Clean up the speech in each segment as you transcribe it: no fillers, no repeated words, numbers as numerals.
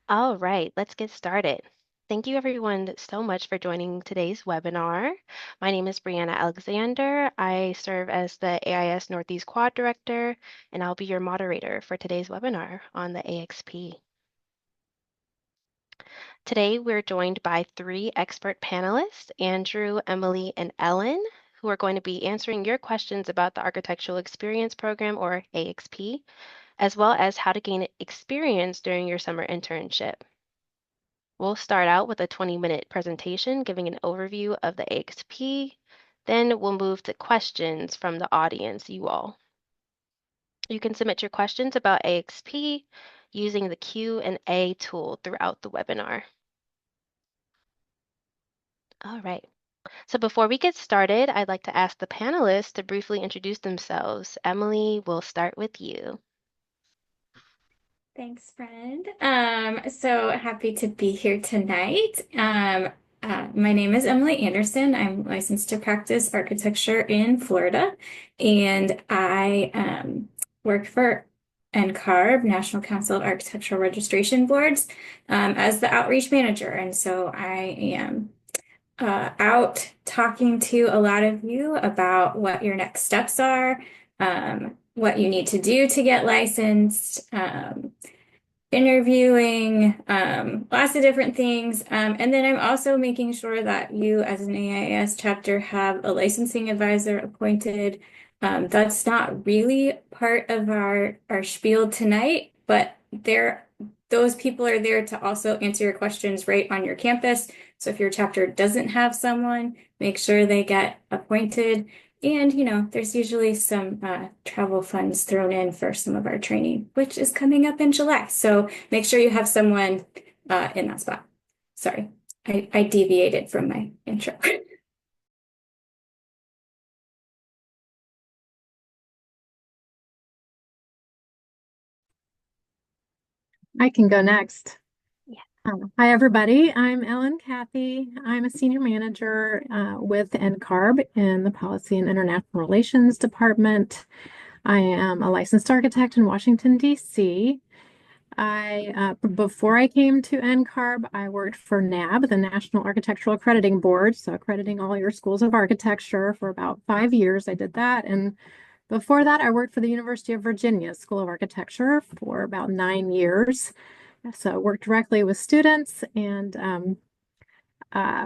All right, let's get started. Thank you everyone so much for joining today's webinar. My name is Brianna Alexander. I serve as the AIS Northeast Quad Director, and I'll be your moderator for today's webinar on the AXP. Today, we're joined by three expert panelists, Andrew, Emily, and Ellen, who are going to be answering your questions about the Architectural Experience Program, or AXP, as well as how to gain experience during your summer internship. We'll start out with a 20-minute presentation giving an overview of the AXP. Then we'll move to questions from the audience, you all. You can submit your questions about AXP using the Q&A tool throughout the webinar. All right. So before we get started, I'd like to ask the panelists to briefly introduce themselves. Emily, we'll start with you. Thanks, friend. So happy to be here tonight. My name is Emily Anderson. I'm licensed to practice architecture in Florida, and I work for NCARB, National Council of Architectural Registration Boards, as the outreach manager. And so I am out talking to a lot of you about what your next steps are, what you need to do to get licensed, interviewing, lots of different things. And then I'm also making sure that you, as an AIS chapter, have a licensing advisor appointed. That's not really part of our spiel tonight, but those people are there to also answer your questions right on your campus. So if your chapter doesn't have someone, make sure they get appointed. And, there's usually some travel funds thrown in for some of our training, which is coming up in July. So make sure you have someone in that spot. Sorry, I deviated from my intro. I can go next. Yeah. Hi, everybody. I'm Ellen Cathy. I'm a senior manager with NCARB in the Policy and International Relations Department. I am a licensed architect in Washington, D.C. Before I came to NCARB, I worked for NAB, the National Architectural Accrediting Board, so accrediting all your schools of architecture for about 5 years. I did that, and before that, I worked for the University of Virginia School of Architecture for about 9 years. So I worked directly with students and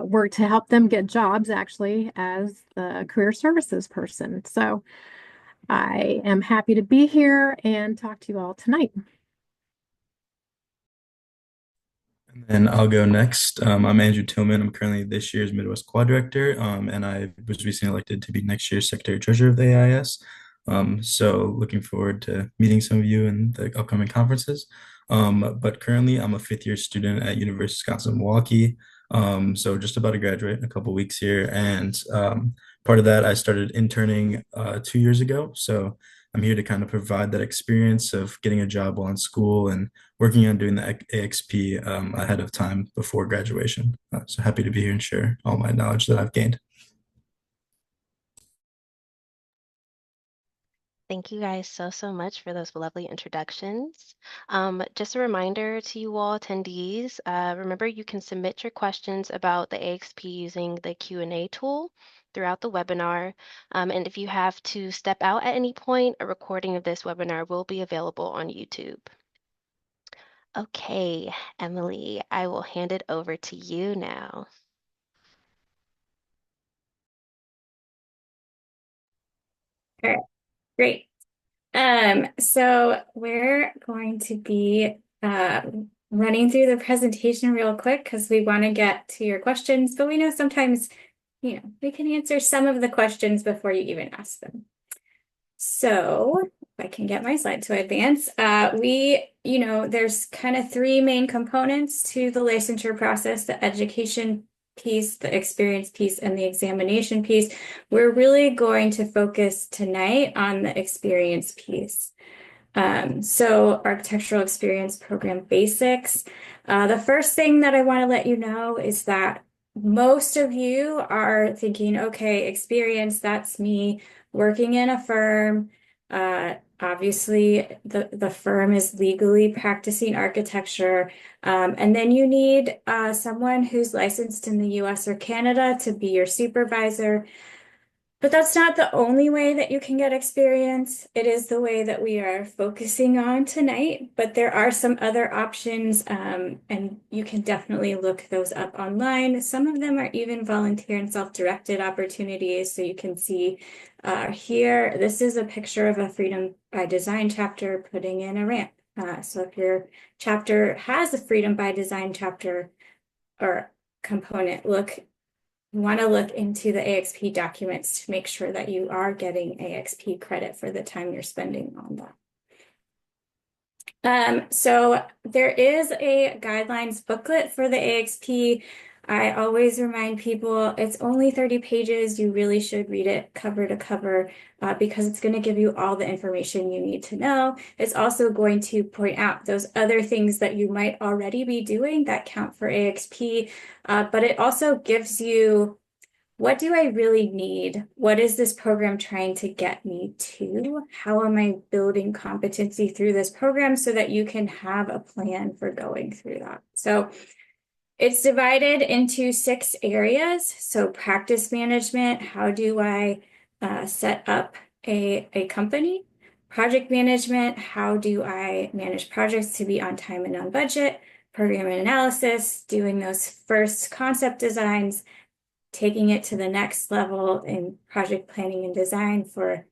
worked to help them get jobs actually as the career services person. So I am happy to be here and talk to you all tonight. And I'll go next. I'm Andrew Tillman. I'm currently this year's Midwest Quad Director, and I was recently elected to be next year's Secretary Treasurer of the AIS. So looking forward to meeting some of you in the upcoming conferences. But currently, I'm a fifth-year student at University of Wisconsin-Milwaukee. So just about to graduate in a couple weeks here, and part of that I started interning 2 years ago. So I'm here to kind of provide that experience of getting a job while in school and working on doing the AXP ahead of time before graduation. So happy to be here and share all my knowledge that I've gained. Thank you guys so much for those lovely introductions. Just a reminder to you all attendees, remember you can submit your questions about the AXP using the Q&A tool throughout the webinar. And if you have to step out at any point, a recording of this webinar will be available on YouTube. Okay, Emily, I will hand it over to you now. All right, great. So we're going to be running through the presentation real quick because we want to get to your questions, but we know sometimes, we can answer some of the questions before you even ask them. So if I can get my slide to advance, there's kind of three main components to the licensure process: the education piece, the experience piece, and the examination piece. We're really going to focus tonight on the experience piece. So architectural experience program basics. The first thing that I want to let you know is that most of you are thinking, okay, experience, that's me working in a firm, Obviously, the firm is legally practicing architecture. And then you need someone who's licensed in the US or Canada to be your supervisor. But that's not the only way that you can get experience. It is the way that we are focusing on tonight, but there are some other options, and you can definitely look those up online. Some of them are even volunteer and self-directed opportunities. So you can see here, this is a picture of a Freedom by Design chapter putting in a ramp. So if your chapter has a Freedom by Design chapter or component, want to look into the AXP documents to make sure that you are getting AXP credit for the time you're spending on that. So there is a guidelines booklet for the AXP. I always remind people it's only 30 pages. You really should read it cover to cover because it's going to give you all the information you need to know. It's also going to point out those other things that you might already be doing that count for AXP, but it also gives you what do I really need? What is this program trying to get me to? How am I building competency through this program so that you can have a plan for going through that? So it's divided into 6 areas. So practice management, how do I set up a company? Project management, how do I manage projects to be on time and on budget? Program analysis, doing those first concept designs, taking it to the next level in project planning and design for,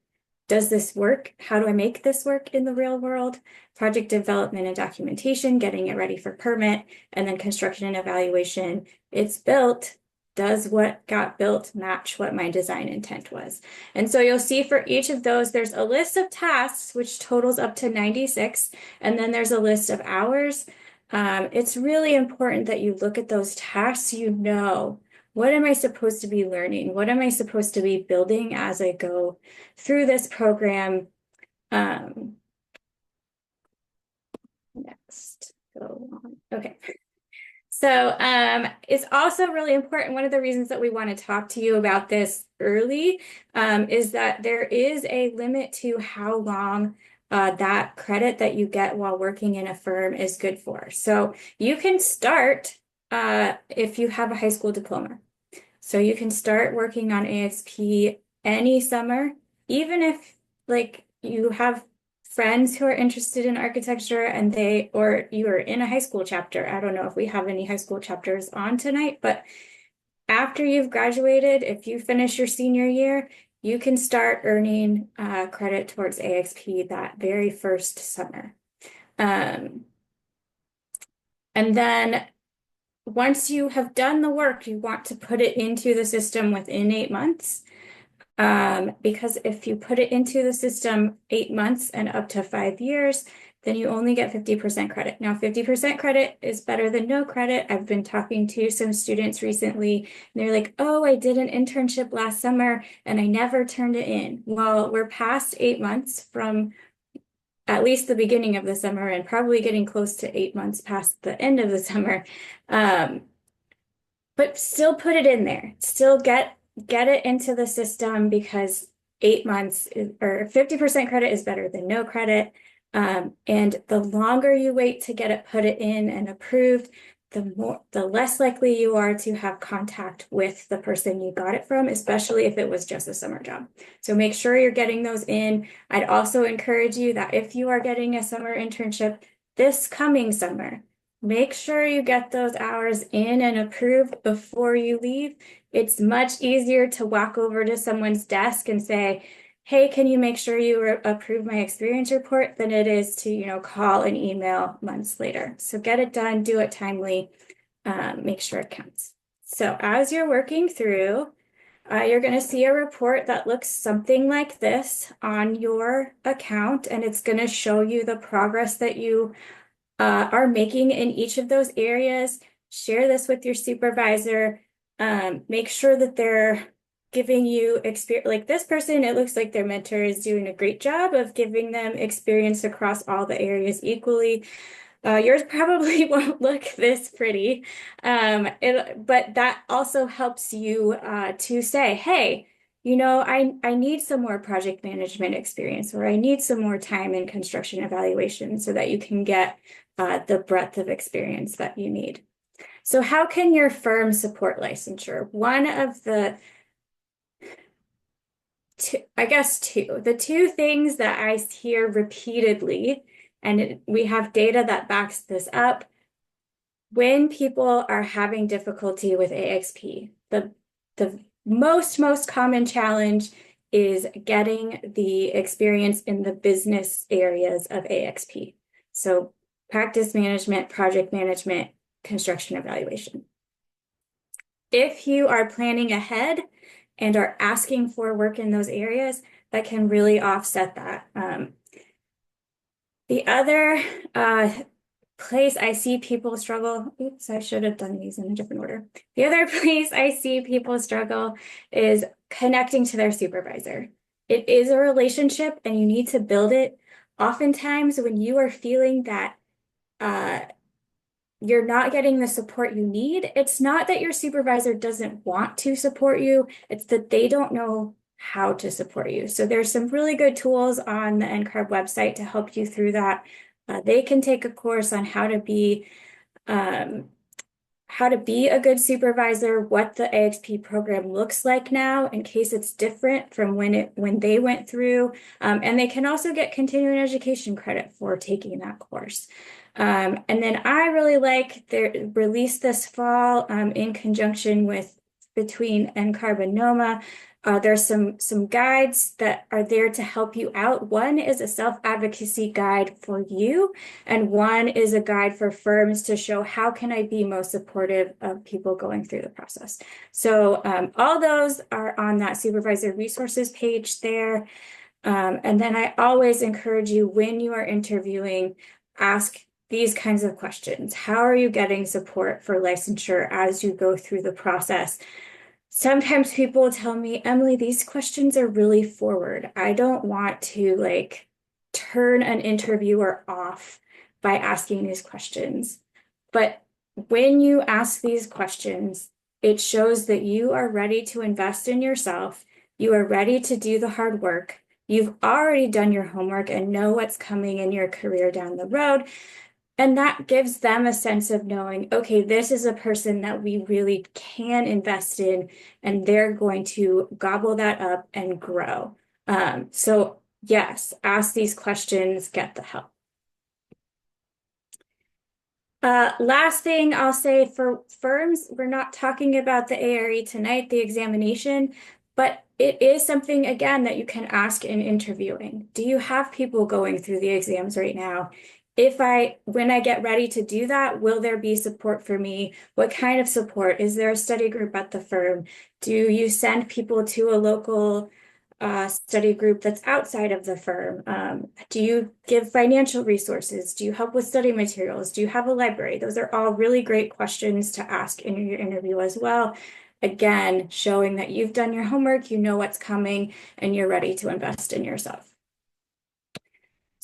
does this work? How do I make this work in the real world? Project development and documentation, getting it ready for permit, and then construction and evaluation. It's built. Does what got built match what my design intent was? And so you'll see for each of those, there's a list of tasks, which totals up to 96, and then there's a list of hours. It's really important that you look at those tasks, you know, what am I supposed to be learning? What am I supposed to be building as I go through this program? Next, go on. Okay. So it's also really important. One of the reasons that we want to talk to you about this early is that there is a limit to how long that credit that you get while working in a firm is good for. So you can start if you have a high school diploma. So you can start working on AXP any summer, even if like you have friends who are interested in architecture and or you are in a high school chapter. I don't know if we have any high school chapters on tonight, but after you've graduated, if you finish your senior year, you can start earning credit towards AXP that very first summer. And then once you have done the work, you want to put it into the system within 8 months. Because if you put it into the system 8 months and up to 5 years, then you only get 50% credit. Now, 50% credit is better than no credit. I've been talking to some students recently, and they're like, oh, I did an internship last summer and I never turned it in. Well, we're past 8 months from at least the beginning of the summer and probably getting close to 8 months past the end of the summer. But still put it in there. Still get it into the system because 8 months or 50% credit is better than no credit. And the longer you wait to get it put it in and approved, the less likely you are to have contact with the person you got it from, especially if it was just a summer job. So make sure you're getting those in. I'd also encourage you that if you are getting a summer internship this coming summer, make sure you get those hours in and approved before you leave. It's much easier to walk over to someone's desk and say, hey, can you make sure you approve my experience report than it is to, you know, call and email months later. So get it done, do it timely, make sure it counts. So as you're working through, you're going to see a report that looks something like this on your account, and it's going to show you the progress that you are making in each of those areas. Share this with your supervisor. Make sure that they're giving you experience. Like this person, it looks like their mentor is doing a great job of giving them experience across all the areas equally. Yours probably won't look this pretty, but that also helps you to say, hey, I need some more project management experience, or I need some more time in construction evaluation so that you can get the breadth of experience that you need. So how can your firm support licensure? One of the the two things that I hear repeatedly, and we have data that backs this up, when people are having difficulty with AXP, the most common challenge is getting the experience in the business areas of AXP. So practice management, project management, construction evaluation. If you are planning ahead and are asking for work in those areas, that can really offset that. The other place I see people struggle, oops, I should have done these in a different order. The other place I see people struggle is connecting to their supervisor. It is a relationship and you need to build it. Oftentimes, when you are feeling that you're not getting the support you need, it's not that your supervisor doesn't want to support you, it's that they don't know how to support you. So there's some really good tools on the NCARB website to help you through that. They can take a course on how to be a good supervisor, what the AXP program looks like now in case it's different from when they went through. And they can also get continuing education credit for taking that course. And then I really like their release this fall in conjunction with between NCARB and NOMA. There's some guides that are there to help you out. One is a self-advocacy guide for you, and one is a guide for firms to show how can I be most supportive of people going through the process. So all those are on that supervisor resources page there. And then I always encourage you when you are interviewing, ask these kinds of questions. How are you getting support for licensure as you go through the process? Sometimes people tell me, Emily, these questions are really forward. I don't want to turn an interviewer off by asking these questions. But when you ask these questions, it shows that you are ready to invest in yourself. You are ready to do the hard work. You've already done your homework and know what's coming in your career down the road. And that gives them a sense of knowing, okay, this is a person that we really can invest in, and they're going to gobble that up and grow. So yes, ask these questions, get the help. Last thing I'll say for firms, we're not talking about the ARE tonight, the examination, but it is something, again, that you can ask in interviewing. Do you have people going through the exams right now? When I get ready to do that, will there be support for me? What kind of support? Is there a study group at the firm? Do you send people to a local study group that's outside of the firm? Do you give financial resources? Do you help with study materials? Do you have a library? Those are all really great questions to ask in your interview as well. Again, showing that you've done your homework, you know what's coming, and you're ready to invest in yourself.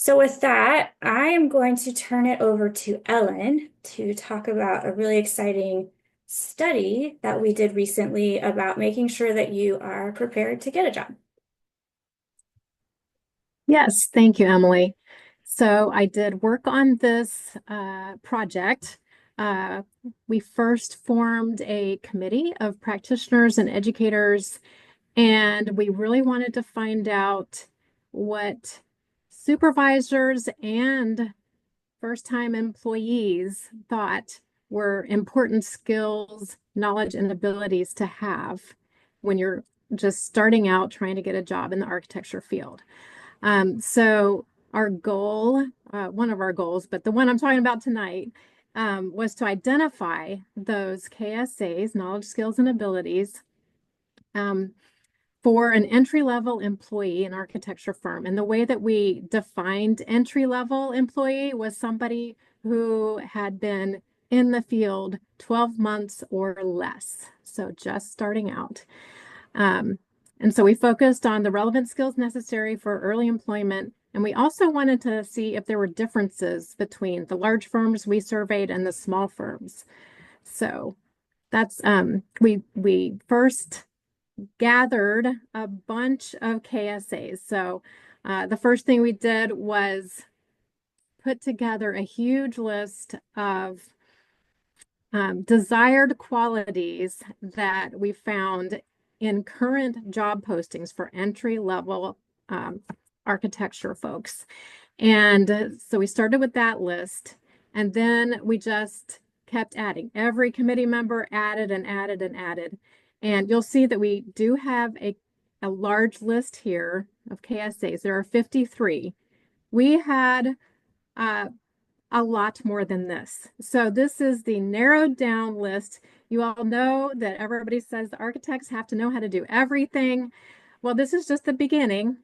So with that, I am going to turn it over to Ellen to talk about a really exciting study that we did recently about making sure that you are prepared to get a job. Yes, thank you, Emily. So I did work on this project. We first formed a committee of practitioners and educators, and we really wanted to find out what supervisors and first-time employees thought were important skills, knowledge, and abilities to have when you're just starting out trying to get a job in the architecture field. So our goal, one of our goals, but the one I'm talking about tonight, was to identify those KSAs, knowledge, skills, and abilities, for an entry-level employee in architecture firm. And the way that we defined entry-level employee was somebody who had been in the field 12 months or less. So just starting out. And so we focused on the relevant skills necessary for early employment. And we also wanted to see if there were differences between the large firms we surveyed and the small firms. So that's, we first gathered a bunch of KSAs. So the first thing we did was put together a huge list of desired qualities that we found in current job postings for entry-level architecture folks. And so we started with that list, and then we just kept adding. Every committee member added and added and added. And you'll see that we do have a large list here of KSAs. There are 53. We had a lot more than this. So this is the narrowed down list. You all know that everybody says the architects have to know how to do everything. Well, this is just the beginning,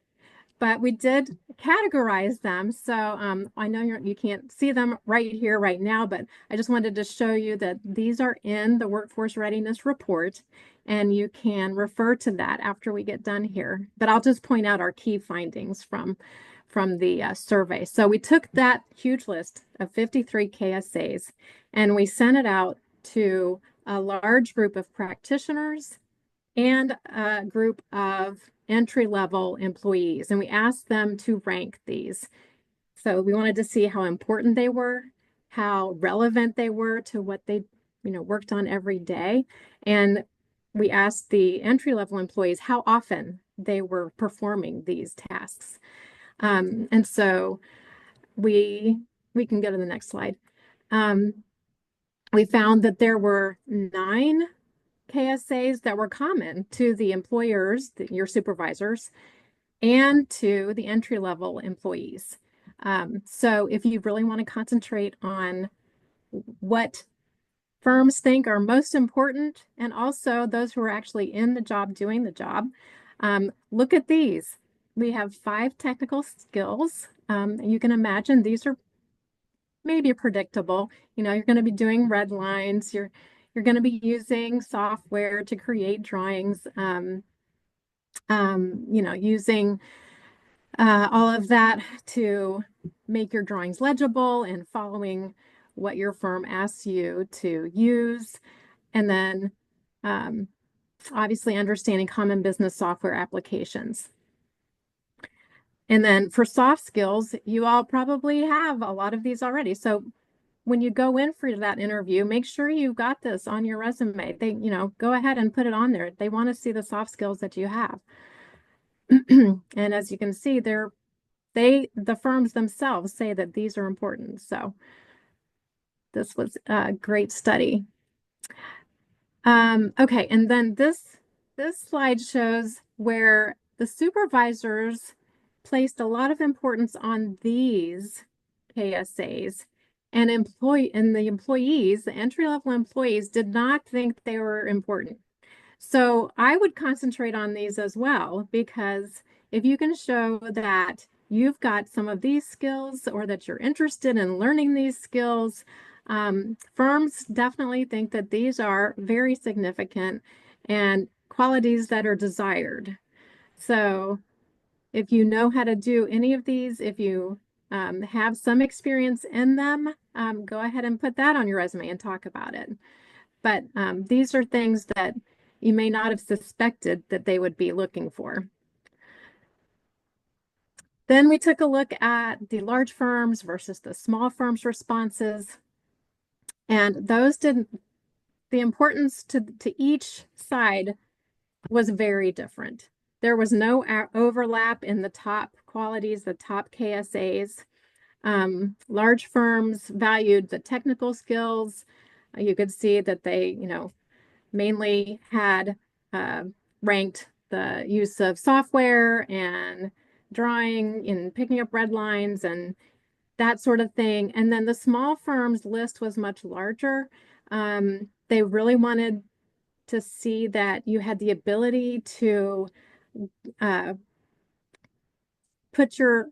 but we did categorize them. So I know you can't see them right here, right now, but I just wanted to show you that these are in the Workforce Readiness Report, and you can refer to that after we get done here. But I'll just point out our key findings from the survey. So we took that huge list of 53 KSAs and we sent it out to a large group of practitioners and a group of entry-level employees, and we asked them to rank these. So we wanted to see how important they were, how relevant they were to what they, worked on every day. And we asked the entry-level employees how often they were performing these tasks. And so we can go to the next slide. We found that there were 9 KSAs that were common to the employers, your supervisors, and to the entry-level employees. So if you really want to concentrate on what firms think are most important, and also those who are actually in the job doing the job, look at these. We have 5 technical skills. You can imagine these are maybe predictable. You're going to be doing red lines. You're going to be using software to create drawings. Using all of that to make your drawings legible and following what your firm asks you to use. And then obviously understanding common business software applications. And then for soft skills, you all probably have a lot of these already. So when you go in for that interview, make sure you've got this on your resume. Go ahead and put it on there. They want to see the soft skills that you have. And as you can see, the firms themselves say that these are important. So this was a great study. Okay, and then this slide shows where the supervisors placed a lot of importance on these KSAs, and the employees, the entry-level employees, did not think they were important. So I would concentrate on these as well, because if you can show that you've got some of these skills or that you're interested in learning these skills, firms definitely think that these are very significant and qualities that are desired. So if you know how to do any of these, if you have some experience in them, go ahead and put that on your resume and talk about it. But these are things that you may not have suspected that they would be looking for. Then we took a look at the large firms versus the small firms responses. And those the importance to each side was very different. There was no overlap in the top qualities, the top KSAs. Large firms valued the technical skills. You could see that they, mainly had ranked the use of software and drawing and picking up red lines and that sort of thing. And then the small firms list was much larger. They really wanted to see that you had the ability to put your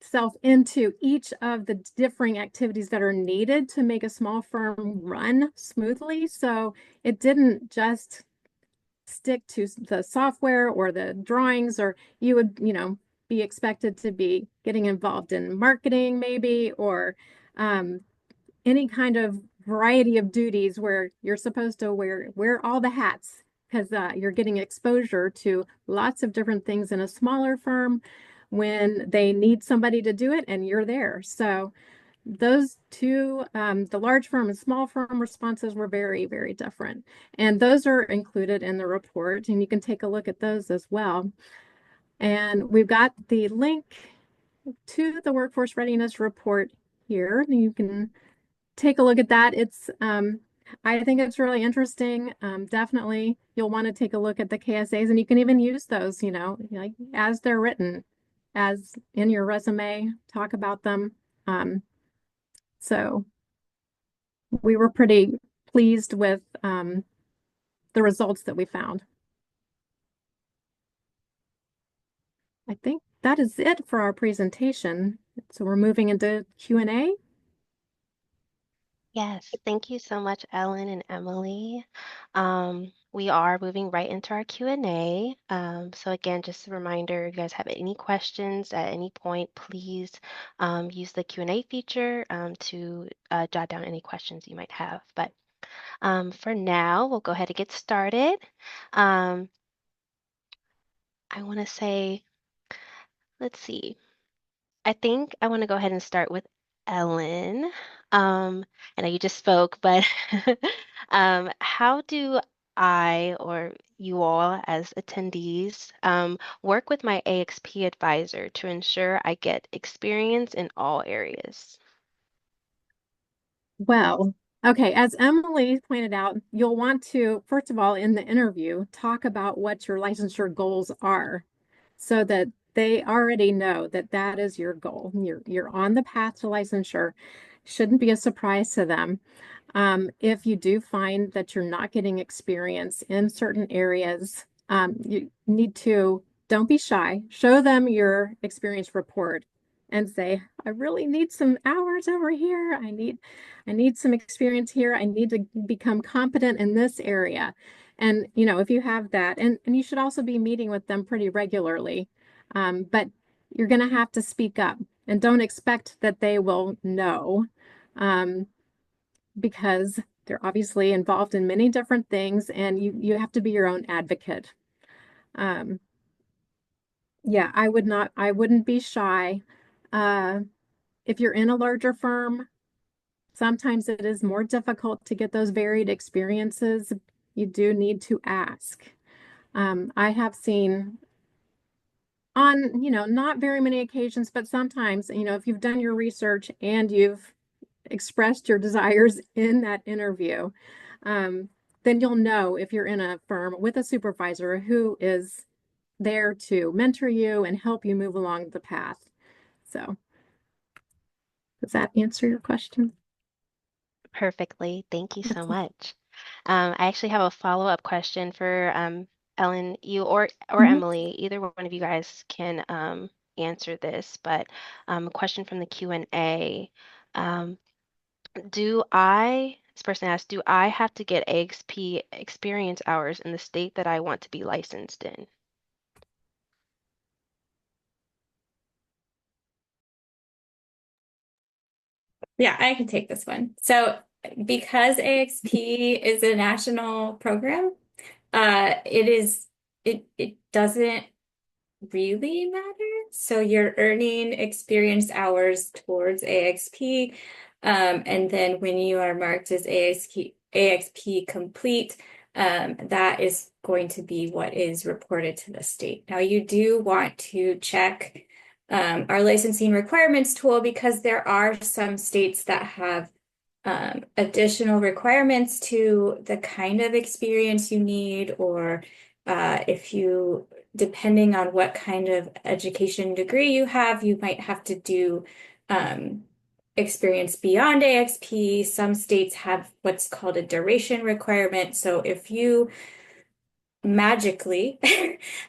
self into each of the differing activities that are needed to make a small firm run smoothly. So it didn't just stick to the software or the drawings, or you would, be expected to be getting involved in marketing maybe, or any kind of variety of duties where you're supposed to wear all the hats because you're getting exposure to lots of different things in a smaller firm when they need somebody to do it and you're there. So those two, the large firm and small firm responses were very, very different. And those are included in the report, and you can take a look at those as well. And we've got the link to the workforce readiness report here. You can take a look at that. I think it's really interesting. Definitely, you'll want to take a look at the KSAs, and you can even use those, like as they're written, as in your resume, talk about them. So we were pretty pleased with the results that we found. I think that is it for our presentation. So we're moving into Q&A. Yes, thank you so much, Ellen and Emily. We are moving right into our Q&A. So again, just a reminder, if you guys have any questions at any point, please use the Q&A feature to jot down any questions you might have. But for now, we'll go ahead and get started. Um, I want to say, let's see. I think I want to go ahead and start with Ellen. I know you just spoke, but how do I or you all as attendees work with my AXP advisor to ensure I get experience in all areas? Well, okay, as Emily pointed out, you'll want to, first of all, in the interview, talk about what your licensure goals are so that they already know that that is your goal. You're on the path to licensure. Shouldn't be a surprise to them. If you do find that you're not getting experience in certain areas, you need to, don't be shy, show them your experience report and say, I really need some hours over here. I need some experience here. I need to become competent in this area. And, if you have that, and you should also be meeting with them pretty regularly. But you're going to have to speak up and don't expect that they will know. Because they're obviously involved in many different things and you have to be your own advocate. Um, yeah, I wouldn't be shy. Uh, if you're in a larger firm, sometimes it is more difficult to get those varied experiences. You do need to ask. I have seen on, not very many occasions, but sometimes, if you've done your research and you've expressed your desires in that interview, then you'll know if you're in a firm with a supervisor who is there to mentor you and help you move along the path. So, does that answer your question? Perfectly. Thank you so That's much. I actually have a follow-up question for Ellen, you or Mhm. Emily. Either one of you guys can answer this, but a question from the Q&A. Um, this person asked, do I have to get AXP experience hours in the state that I want to be licensed in? Yeah, I can take this one. So because AXP is a national program, it doesn't really matter. So you're earning experience hours towards AXP. And then when you are marked as AXP complete, that is going to be what is reported to the state. Now you do want to check our licensing requirements tool because there are some states that have additional requirements to the kind of experience you need, or if you, depending on what kind of education degree you have, you might have to do experience beyond AXP. Some states have what's called a duration requirement. So if you magically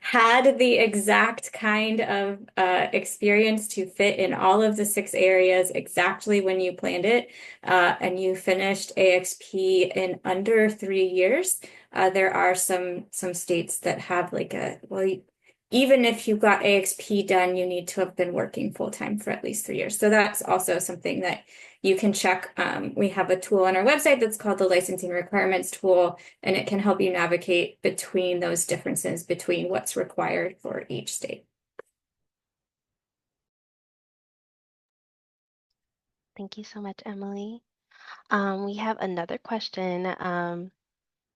had the exact kind of experience to fit in all of the 6 areas exactly when you planned it, and you finished AXP in under 3 years. There are some states that have like a, well, even if you got AXP done, you need to have been working full-time for at least 3 years. So that's also something that you can check. We have a tool on our website that's called the Licensing Requirements Tool, and it can help you navigate between those differences between what's required for each state. Thank you so much, Emily. We have another question,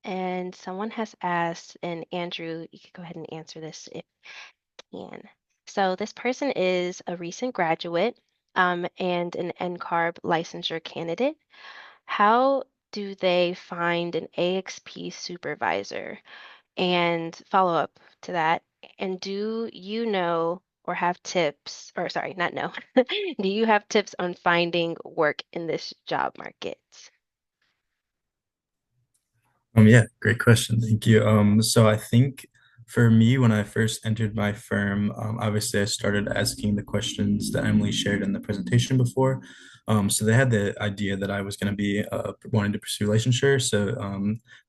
and someone has asked, and Andrew, you could go ahead and answer this if you can. So this person is a recent graduate, and an NCARB licensure candidate. How do they find an AXP supervisor? And follow up to that, and do you know or have tips, or sorry, not know, do you have tips on finding work in this job market? Yeah, great question. Thank you. So I think for me, when I first entered my firm, obviously I started asking the questions that Emily shared in the presentation before. So they had the idea that I was going to be wanting to pursue licensure. So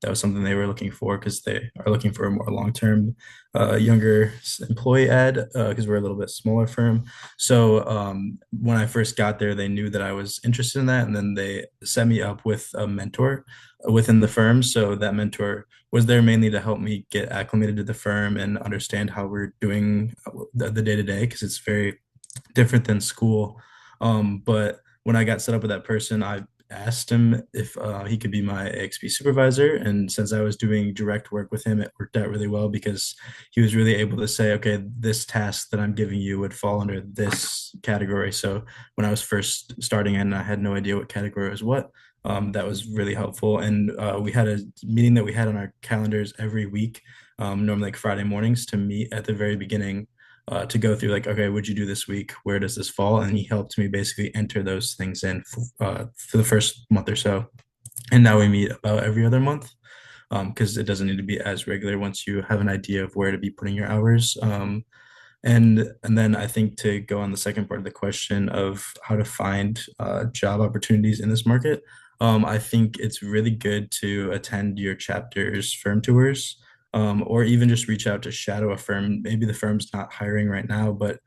that was something they were looking for because they are looking for a more long-term, younger employee ad because we're a little bit smaller firm. So when I first got there, they knew that I was interested in that, and then they set me up with a mentor within the firm. So that mentor was there mainly to help me get acclimated to the firm and understand how we're doing the day to day because it's very different than school. But when I got set up with that person, I asked him if he could be my AXP supervisor. And since I was doing direct work with him, it worked out really well because he was really able to say, okay, this task that I'm giving you would fall under this category. So when I was first starting and I had no idea what category was what, that was really helpful. And we had a meeting that we had on our calendars every week, normally like Friday mornings, to meet at the very beginning to go through like, okay, what'd you do this week? Where does this fall? And he helped me basically enter those things in for the first month or so. And now we meet about every other month because it doesn't need to be as regular once you have an idea of where to be putting your hours. And then I think to go on the second part of the question of how to find job opportunities in this market, I think it's really good to attend your chapter's firm tours, or even just reach out to shadow a firm. Maybe the firm's not hiring right now, but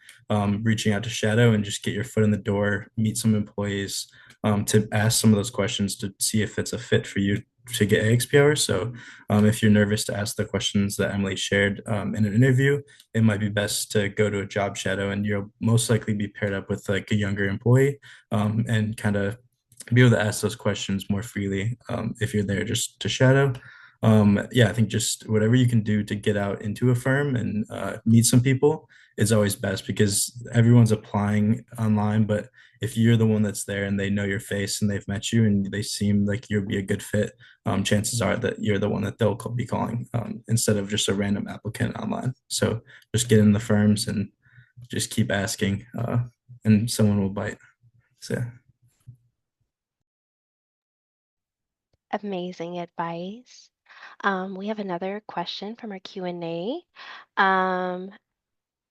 reaching out to shadow and just get your foot in the door, meet some employees, to ask some of those questions to see if it's a fit for you to get AXP hours. So if you're nervous to ask the questions that Emily shared in an interview, it might be best to go to a job shadow, and you'll most likely be paired up with like a younger employee, and kind of be able to ask those questions more freely if you're there just to shadow. Yeah, I think just whatever you can do to get out into a firm and meet some people is always best because everyone's applying online. But if you're the one that's there and they know your face and they've met you and they seem like you'll be a good fit, chances are that you're the one that they'll be calling instead of just a random applicant online. So just get in the firms and just keep asking, and someone will bite. So. Amazing advice. We have another question from our Q&A. Um,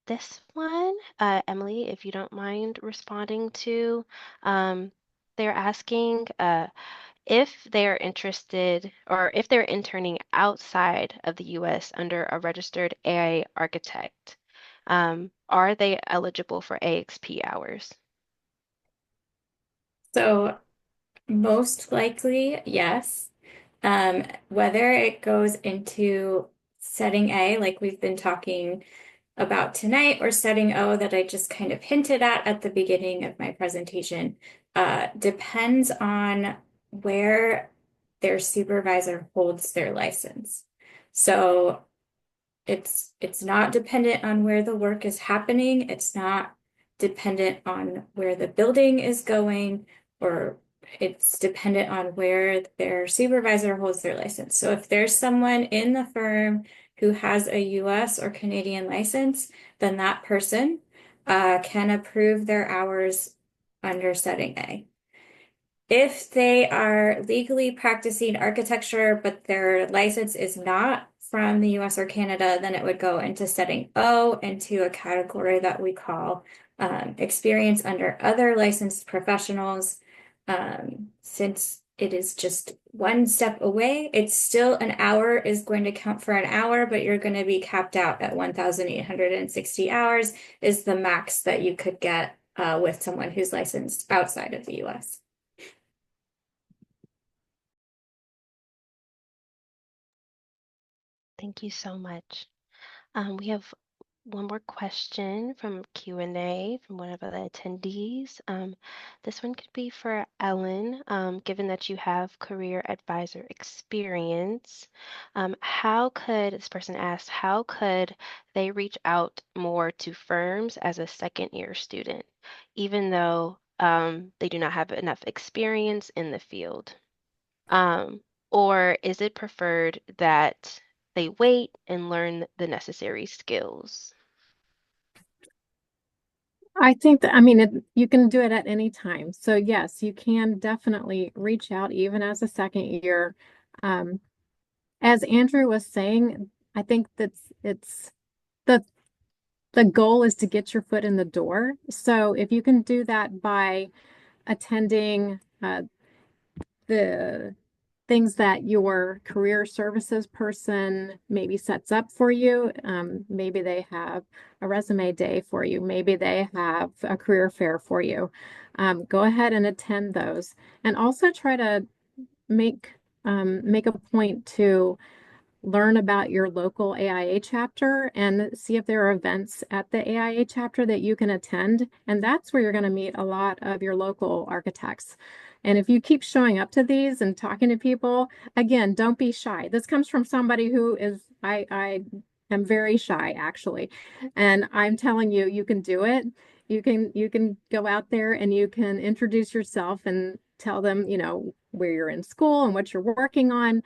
this one, Emily, if you don't mind responding to, um, they're asking if they're interested or if they're interning outside of the US under a registered AI architect, are they eligible for AXP hours? So most likely, yes. Whether it goes into setting A, like we've been talking about tonight, or setting O that I just kind of hinted at the beginning of my presentation, depends on where their supervisor holds their license. So it's not dependent on where the work is happening. It's not dependent on where the building is going, or it's dependent on where their supervisor holds their license. So if there's someone in the firm who has a US or Canadian license, then that person can approve their hours under setting A. If they are legally practicing architecture, but their license is not from the US or Canada, then it would go into setting O, into a category that we call experience under other licensed professionals. Since it is just one step away. It's still an hour is going to count for an hour, but you're going to be capped out at 1,860 hours is the max that you could get with someone who's licensed outside of the US. Thank you so much. We have one more question from Q&A from one of the attendees. This one could be for Ellen. Given that you have career advisor experience, this person asked, how could they reach out more to firms as a second year student, even though they do not have enough experience in the field? Um, or is it preferred that they wait and learn the necessary skills? I think that, I mean, you can do it at any time. So yes, you can definitely reach out even as a second year. Um, as Andrew was saying, I think it's the the goal is to get your foot in the door. So if you can do that by attending the things that your career services person maybe sets up for you. Maybe they have a resume day for you. Maybe they have a career fair for you. Go ahead and attend those, and also try to make make a point to learn about your local AIA chapter and see if there are events at the AIA chapter that you can attend. And that's where you're going to meet a lot of your local architects. And if you keep showing up to these and talking to people, again, don't be shy. This comes from somebody who is, I am very shy actually. And I'm telling you, you can do it. You can go out there and you can introduce yourself and tell them, where you're in school and what you're working on.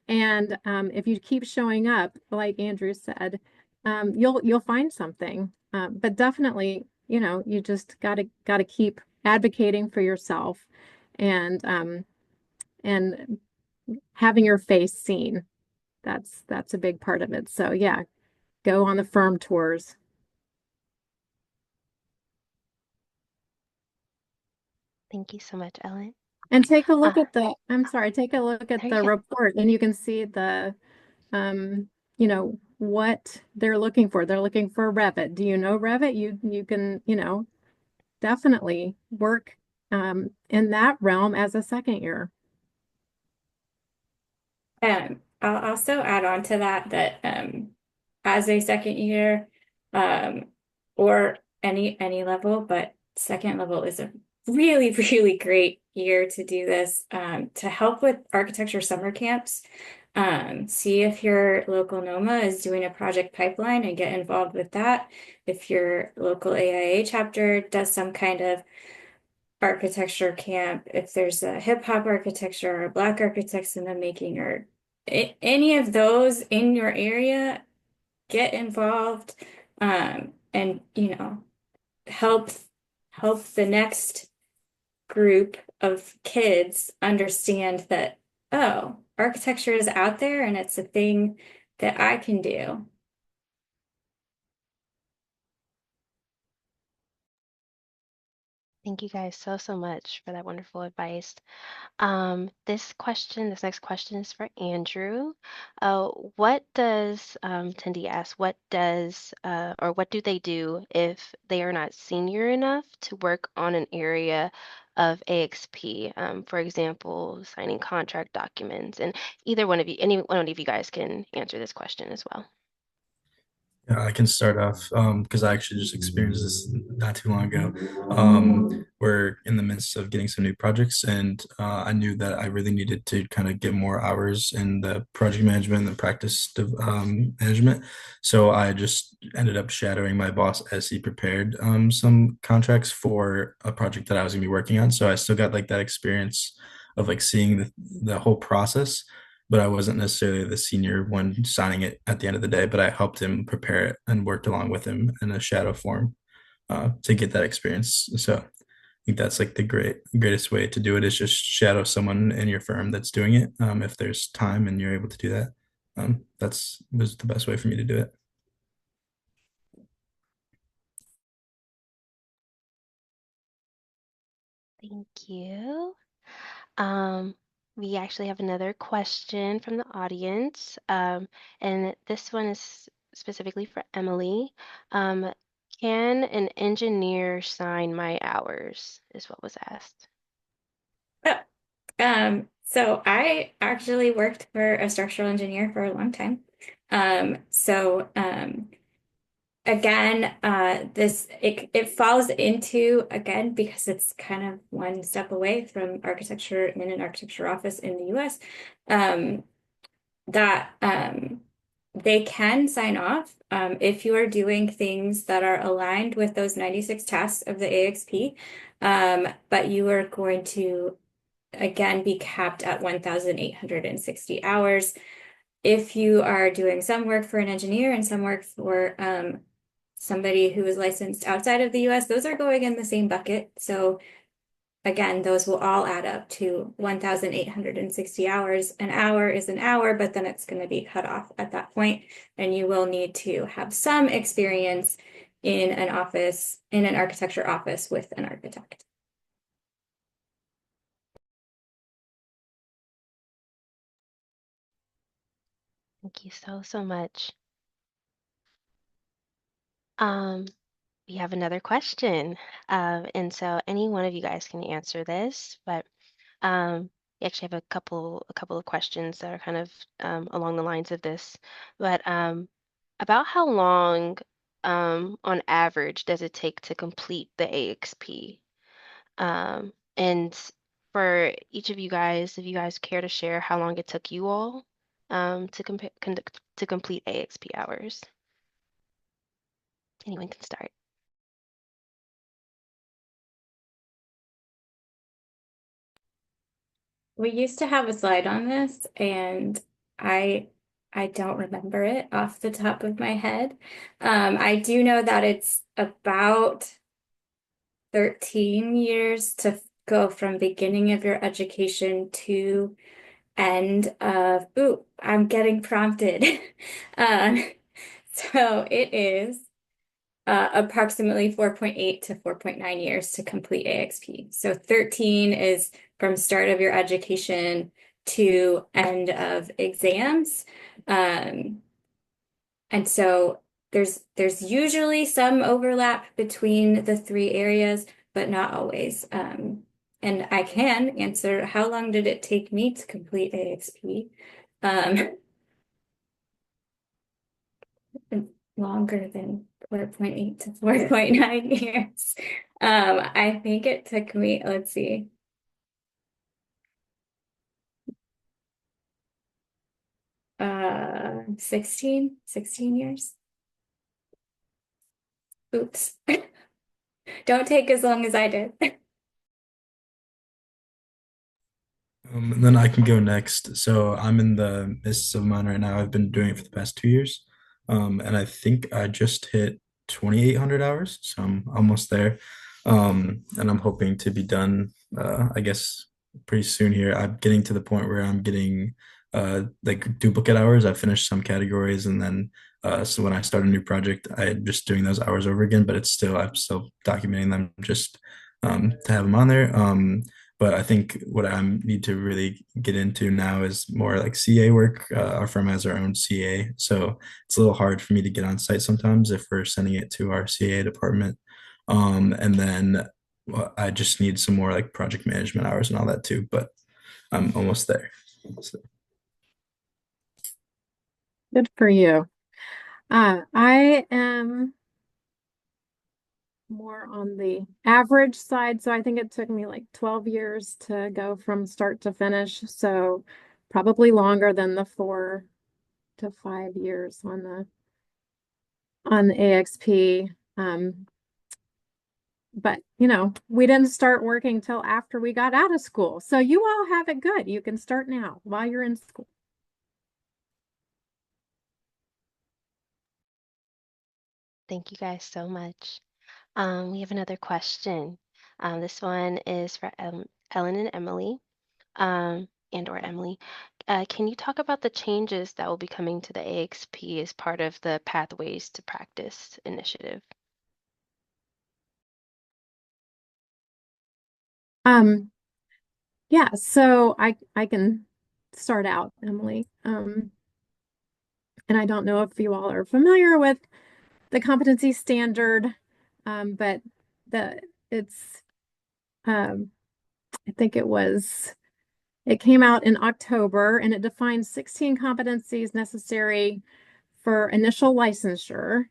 And if you keep showing up, like Andrew said, you'll find something. But definitely, you just gotta keep advocating for yourself and having your face seen. That's a big part of it. So yeah, go on the firm tours. Thank you so much, Ellen. And take a look Uh, at I'm sorry, take a look at there you the go. report and you can see what they're looking for. They're looking for Revit. Do you know Revit? You can, definitely work in that realm as a second year. I'll also add on to that as a second year um, or any level, but second level is a really, really great year to do this to help with architecture summer camps. See if your local NOMA is doing a project pipeline and get involved with that. If your local AIA chapter does some kind of architecture camp, if there's a hip hop architecture or Black architects in the making or any of those in your area, get involved and help the next group of kids understand that, oh, architecture is out there and it's a thing that I can do. Thank you guys so much for that wonderful advice. This next question is for Andrew. What does, Tindy ask, what do they do if they are not senior enough to work on an area of AXP? For example, signing contract documents, and any one of you guys can answer this question as well. Yeah, I can start off because I actually just experienced this not too long ago. We're in the midst of getting some new projects, and I knew that I really needed to kind of get more hours in the project management and the practice of management. So I just ended up shadowing my boss as he prepared some contracts for a project that I was going to be working on. So I still got like that experience of like seeing the whole process, but I wasn't necessarily the senior one signing it at the end of the day, but I helped him prepare it and worked along with him in a shadow form to get that experience. So I think that's like the greatest way to do it is just shadow someone in your firm that's doing it. If there's time and you're able to do that, that's was the best way for me to do it. Thank you. Um, We actually have another question from the audience, and this one is specifically for Emily. Um, can an engineer sign my hours, is what was asked. Oh, so I actually worked for a structural engineer for a long time. Again, it falls into again because it's kind of one step away from architecture in an architecture office in the US. Um, that they can sign off if you are doing things that are aligned with those 96 tasks of the AXP, but you are going to again be capped at 1,860 hours. If you are doing some work for an engineer and some work for somebody who is licensed outside of the US, those are going in the same bucket. So again, those will all add up to 1,860 hours. An hour is an hour, but then it's going to be cut off at that point, and you will need to have some experience in an office, in an architecture office with an architect. Thank you so much. Um, we have another question. And so any one of you guys can answer this, but we actually have a couple of questions that are kind of along the lines of this. But about how long, on average, does it take to complete the AXP? And for each of you guys, if you guys care to share how long it took you all to complete AXP hours. Anyone can start. We used to have a slide on this, and I I don't remember it off the top of my head. I do know that it's about 13 years to go from beginning of your education to end of, ooh, I'm getting prompted. Um, so it is approximately 4.8 to 4.9 years to complete AXP. So 13 is from start of your education to end of exams. Um, and so there's usually some overlap between the three areas, but not always. And I can answer how long did it take me to complete AXP? Um, longer than 4.8 to 4.9 years. I think it took me, let's see, 16 years. Oops. Don't take as long as I did. And then I can go next. So I'm in the midst of mine right now. I've been doing it for the past 2 years. And I think I just hit 2,800 hours. So I'm almost there. And I'm hoping to be done, I guess, pretty soon here. I'm getting to the point where I'm getting like duplicate hours. I finished some categories and then so when I start a new project, I'm just doing those hours over again, but I'm still documenting them just to have them on there. But I think what I need to really get into now is more like CA work. Our firm has our own CA, so it's a little hard for me to get on site sometimes if we're sending it to our CA department. And then I just need some more like project management hours and all that too, but I'm almost there. So. Good for you. I am more on the average side. So I think it took me like 12 years to go from start to finish. So probably longer than the 4 to 5 years on the AXP. But we didn't start working till after we got out of school. So you all have it good. You can start now while you're in school. Thank you guys so much. We have another question. This one is for Ellen and Emily, and/or Emily. Can you talk about the changes that will be coming to the AXP as part of the Pathways to Practice initiative? Um, Yeah, so I can start out, Emily. And I don't know if you all are familiar with the competency standard, but the it's I think it came out in October and it defines 16 competencies necessary for initial licensure.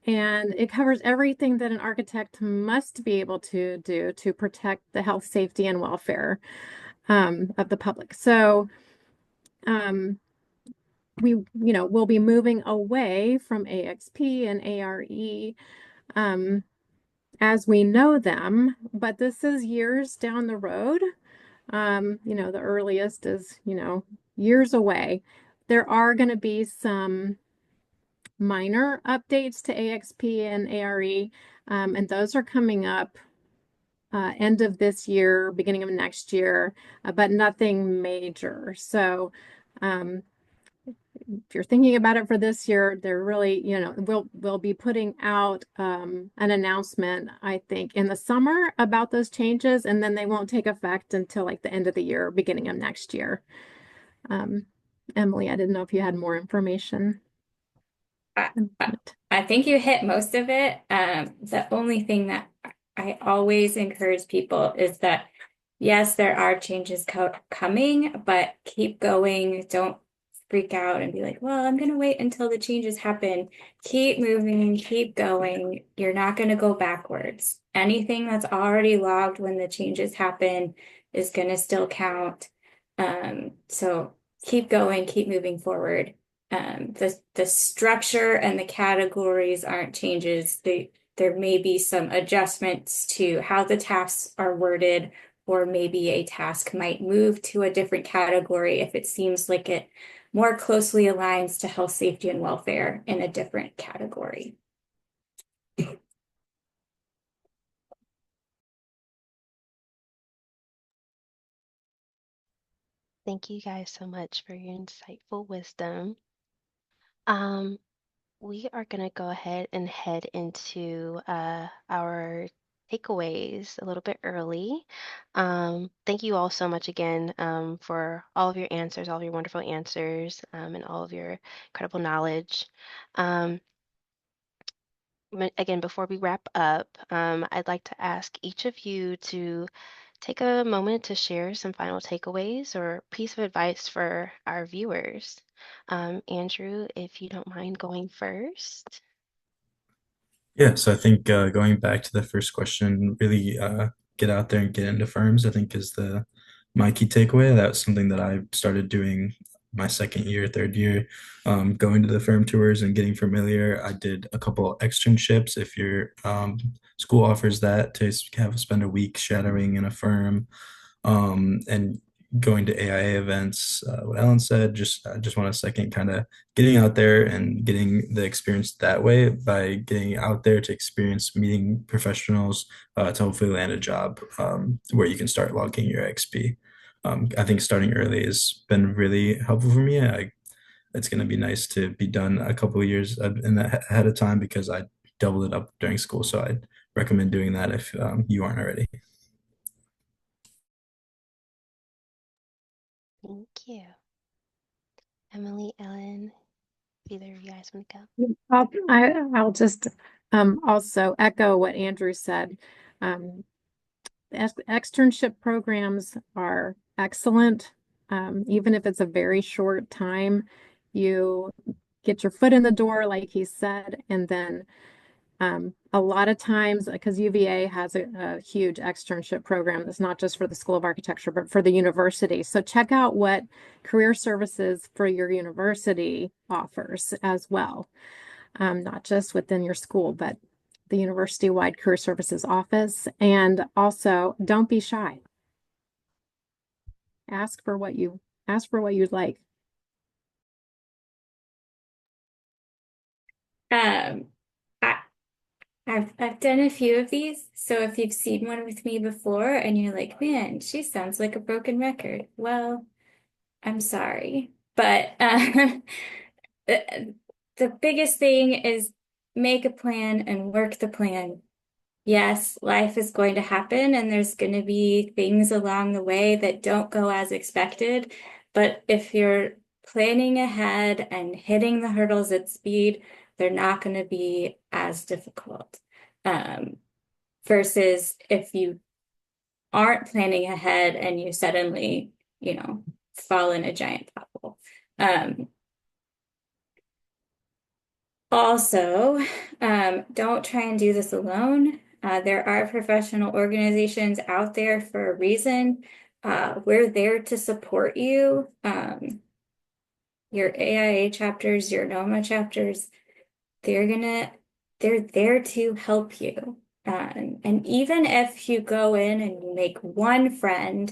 And it covers everything that an architect must be able to do to protect the health, safety, and welfare of the public. So um, we'll be moving away from AXP and ARE as we know them, but this is years down the road. The earliest is, years away. There are going to be some minor updates to AXP and ARE, and those are coming up end of this year, beginning of next year, but nothing major. So, um, if you're thinking about it for this year, they're really, we'll be putting out an announcement, I think, in the summer about those changes, and then they won't take effect until like the end of the year, beginning of next year. Um, Emily, I didn't know if you had more information. I, I I think you hit most of it. The only thing that I always encourage people is that, yes, there are changes coming, but keep going. Don't freak out and be like, well, I'm going to wait until the changes happen. Keep moving, keep going. You're not going to go backwards. Anything that's already logged when the changes happen is going to still count. So keep going, keep moving forward. The structure and the categories aren't changes. There may be some adjustments to how the tasks are worded, or maybe a task might move to a different category if it seems like it more closely aligns to health, safety, and welfare in a different category. Thank you guys so much for your insightful wisdom. Um, we are going to go ahead and head into our takeaways a little bit early. Thank you all so much again for all of your answers, all of your wonderful answers, and all of your incredible knowledge. Um, Again, before we wrap up, I'd like to ask each of you to take a moment to share some final takeaways or piece of advice for our viewers. Andrew, if you don't mind going first. Yeah, so I think going back to the first question, really get out there and get into firms, I think is the my key takeaway. That's something that I started doing my second year, third year, going to the firm tours and getting familiar. I did a couple externships if your school offers that to have spend a week shadowing in a firm, and going to AIA events. What Ellen said, just I just want to second kind of getting out there and getting the experience that way by getting out there to experience meeting professionals to hopefully land a job where you can start logging your XP. I think starting early has been really helpful for me. It's going to be nice to be done a couple of years ahead of time because I doubled it up during school. So I'd recommend doing that if you aren't already. Thank you. Emily, Ellen, if either of you guys want to go. I'll just also echo what Andrew said. Um, Externship programs are excellent. Even if it's a very short time, you get your foot in the door, like he said, and then a lot of times, because UVA has a huge externship program that's not just for the School of Architecture, but for the university. So check out what career services for your university offers as well, not just within your school, but the university-wide career services office. And also, don't be shy. Ask for what you'd like. Um, I, I've done a few of these, so if you've seen one with me before and you're like, man, she sounds like a broken record. Well, I'm sorry, but the, the biggest thing is make a plan and work the plan. yes, life is going to happen and there's going to be things along the way that don't go as expected. But if you're planning ahead and hitting the hurdles at speed, they're not going to be as difficult. Um, versus if you aren't planning ahead and you suddenly, fall in a giant pothole. Um, Also, don't try and do this alone. There are professional organizations out there for a reason. We're there to support you. Your AIA chapters, your NOMA chapters, they're gonna, they're there to help you. And even if you go in and you make one friend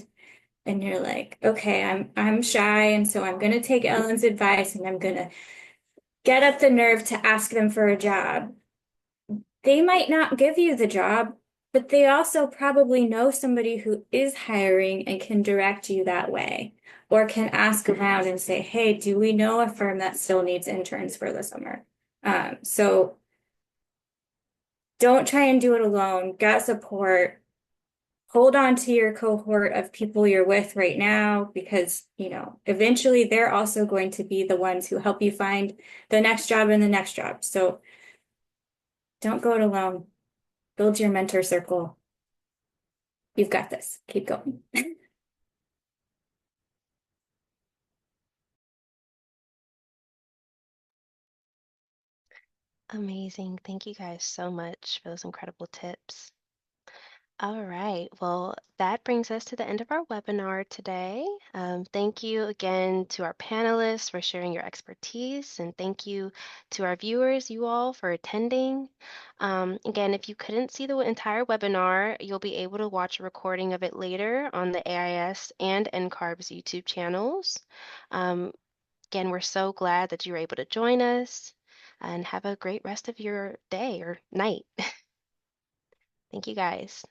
and you're like, okay, I'm shy, and so I'm gonna take Ellen's advice and I'm gonna get up the nerve to ask them for a job. They might not give you the job, but they also probably know somebody who is hiring and can direct you that way, or can ask around and say, hey, do we know a firm that still needs interns for the summer? So don't try and do it alone. Get support. Hold on to your cohort of people you're with right now because, eventually they're also going to be the ones who help you find the next job and the next job. So don't go it alone. Build your mentor circle. You've got this. Keep going. Amazing. Thank you guys so much for those incredible tips. All right. Well, that brings us to the end of our webinar today. Thank you again to our panelists for sharing your expertise, and thank you to our viewers, you all, for attending. Again, if you couldn't see the entire webinar, you'll be able to watch a recording of it later on the AIS and NCARB's YouTube channels. Again, we're so glad that you were able to join us, and have a great rest of your day or night. Thank you guys.